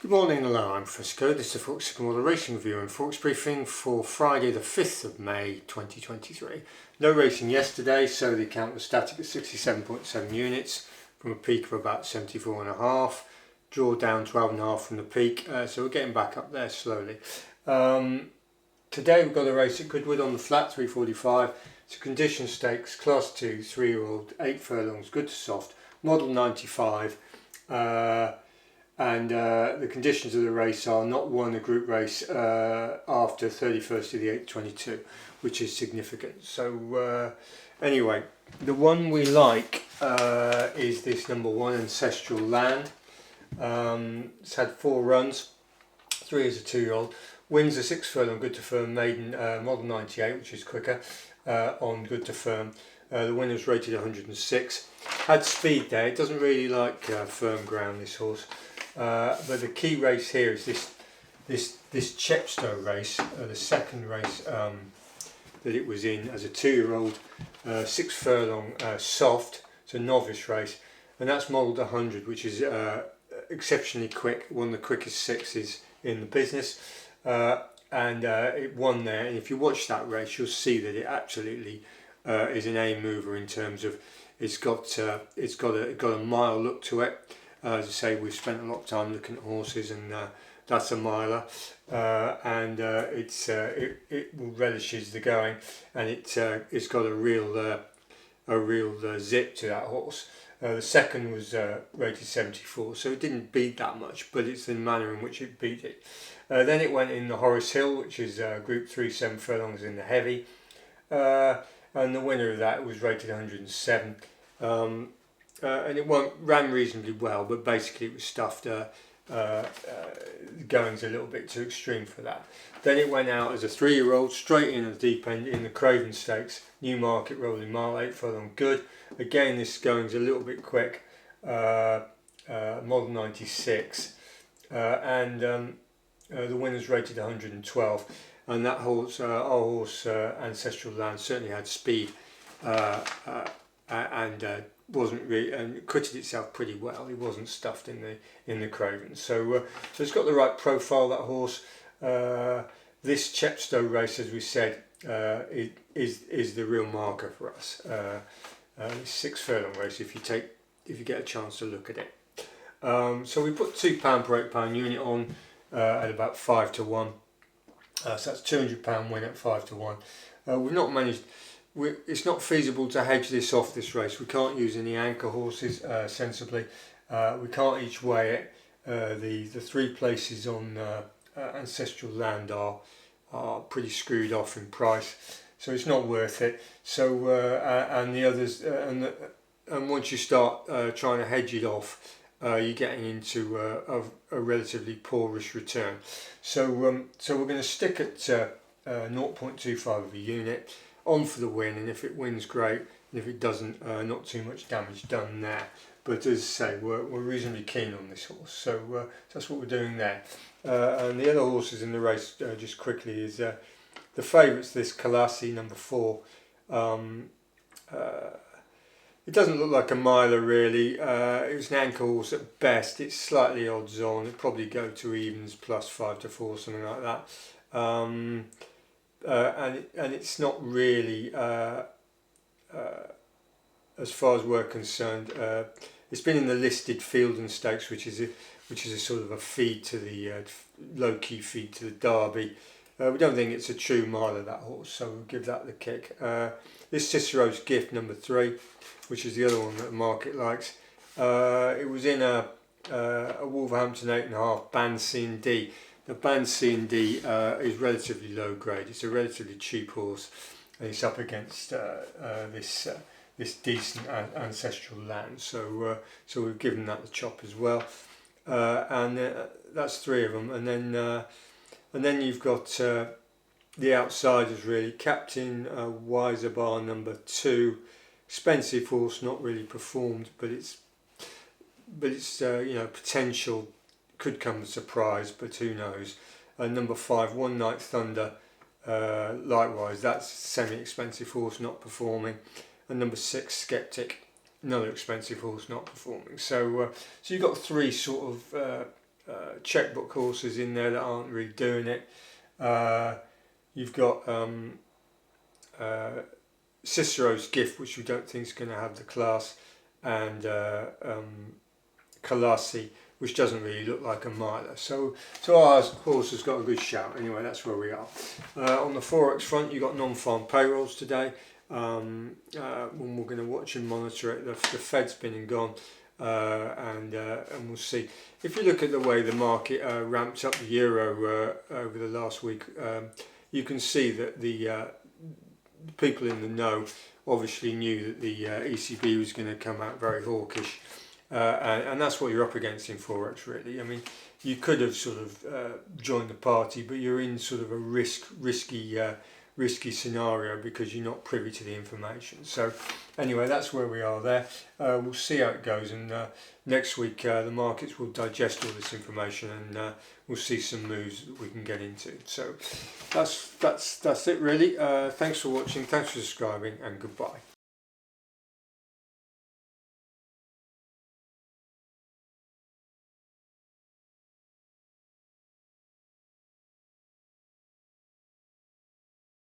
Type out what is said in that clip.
Good morning, hello, I'm Frisco. This is the Forex Supermodel Racing Review and Forex Briefing for Friday the 5th of May 2023. No racing yesterday, so the account was static at 67.7 units from a peak of about 74.5, draw down 12.5 from the peak, so we're getting back up there slowly. Today we've got a race at Goodwood on the flat, 345. It's a condition stakes, class 2, 3-year-old, 8 furlongs, good to soft, model 95. And the conditions of the race are not won a group race after 31st of the 8th 22, which is significant. So anyway, the one we like is this number 1, Ancestral Land. It's had 4 runs, 3 as a 2-year-old, wins a 6 furlong good to firm maiden, model 98, which is quicker, on good to firm. The winner's rated 106. Had speed there. It doesn't really like firm ground, this horse. But the key race here is this Chepstow race, the second race that it was in as a 2-year-old, 6 furlong soft. It's a novice race, and that's modelled 100, which is exceptionally quick, one of the quickest 6s in the business, and it won there. And if you watch that race, you'll see that it absolutely is an A mover in terms of it's got a mile look to it. As I say, we've spent a lot of time looking at horses, and that's a miler, and it relishes the going, and it's got a real zip to that horse. The second was rated 74, so it didn't beat that much, but it's the manner in which it beat it. Then it went in the Horace Hill, which is Group 3, 7 furlongs in the heavy, and the winner of that was rated 107. And it ran reasonably well, but basically it was stuffed. The going's a little bit too extreme for that. Then it went out as a 3-year-old, straight in at the deep end in the Craven Stakes, Newmarket Rolling Mile, 8 furlong good. Again, this going's a little bit quick, model 96, and the winner's rated 112. And that horse, our horse, Ancestral Land, certainly had speed and wasn't really, and acquitted itself pretty well. It wasn't stuffed in the Craven, so it's got the right profile, that horse. This Chepstow race, as we said, is the real marker for us. It's 6 furlong race if you get a chance to look at it. So we put £2 per £8 unit on at about 5 to 1. So that's £200 win at 5 to 1. We've not managed. It's not feasible to hedge this off this race. We can't use any anchor horses sensibly. We can't each way it. The 3 places on Ancestral Land are pretty screwed off in price, so it's not worth it. So and the others, and once you start trying to hedge it off, you're getting into a relatively poorish return. So we're going to stick at 0.25 of a unit. On for the win, and if it wins, great, and if it doesn't, not too much damage done there. But as I say, we're reasonably keen on this horse, so that's what we're doing there. And the other horses in the race, just quickly, is the favourites, this Colasi, number 4. It doesn't look like a miler really. It was an anchor horse at best. It's slightly odds on. It'd probably go to evens plus 5 to 4, something like that. And it's not really, as far as we're concerned, it's been in the listed Field Stakes, which is a sort of a feed to the low-key feed to the Derby. We don't think it's a true miler, that horse, so we'll give that the kick. This Cicero's Gift, number 3, which is the other one that the market likes. It was in a Wolverhampton 8.5 Band C and D. The Band C and D is relatively low grade. It's a relatively cheap horse, and it's up against this decent Ancestral Land. So we've given that the chop as well, and that's 3 of them. And then you've got the outsiders really. Captain Wiser Bar, number 2, expensive horse, not really performed, but it's potential. Could come as a surprise, but who knows. Number 5, One Night Thunder, likewise, that's a semi-expensive horse, not performing. And number 6, Skeptic, another expensive horse, not performing. So you've got 3 sort of checkbook horses in there that aren't really doing it. You've got Cicero's Gift, which we don't think is going to have the class, and Colossi, which doesn't really look like a miler. So our horse has got a good shout. Anyway, that's where we are. On the Forex front, you've got non-farm payrolls today. When we're going to watch and monitor it, the Fed's been and gone, and we'll see. If you look at the way the market ramped up the euro over the last week, you can see that the people in the know obviously knew that the ECB was going to come out very hawkish, and that's what you're up against in Forex, really. I mean, you could have sort of joined the party, but you're in sort of a risky scenario because you're not privy to the information. So anyway, that's where we are there. We'll see how it goes, and next week the markets will digest all this information, and we'll see some moves that we can get into. So that's it really. Thanks for watching, thanks for subscribing, and goodbye.